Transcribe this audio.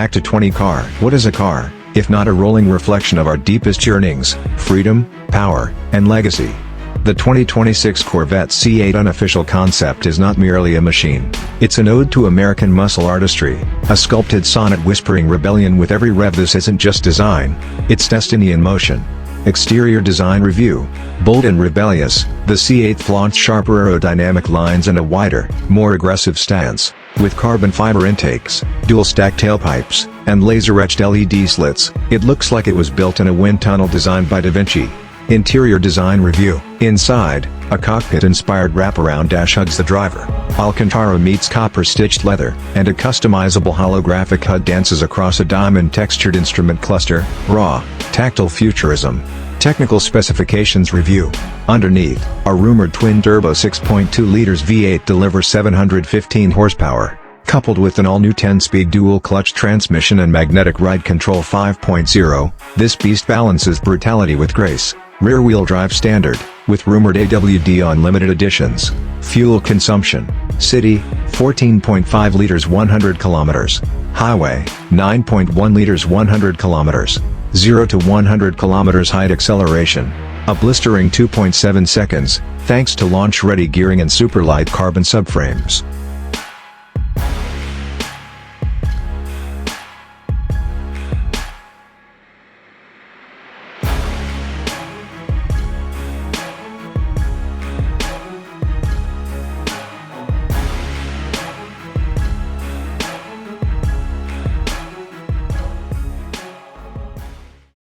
back to 20 car. What is a car, if not a rolling reflection of our deepest yearnings, freedom, power, and legacy? The 2026 Corvette C8 Unofficial Concept is not merely a machine. It's an ode to American muscle artistry, a sculpted sonnet whispering rebellion with every rev. This isn't just design, it's destiny in motion. Exterior design review. Bold and rebellious, the C8 flaunts sharper aerodynamic lines and a wider, more aggressive stance. With carbon fiber intakes, dual-stack tailpipes, and laser-etched LED slits, it looks like it was built in a wind tunnel designed by Vinci. Interior design review. Inside, a cockpit-inspired wraparound dash hugs the driver. Alcantara meets copper-stitched leather, and a customizable holographic HUD dances across a diamond-textured instrument cluster. Raw, tactile futurism. Technical specifications review. Underneath, a rumored twin-turbo 6.2 liters V8 delivers 715 horsepower, coupled with an all-new 10-speed dual-clutch transmission and magnetic ride control 5.0. This beast balances brutality with grace. Rear-wheel drive standard, with rumored AWD on limited editions. Fuel consumption. City, 14.5 liters 100 kilometers. Highway, 9.1 liters 100 kilometers. 0 to 100 kilometers height acceleration. A blistering 2.7 seconds, thanks to launch-ready gearing and super light carbon subframes.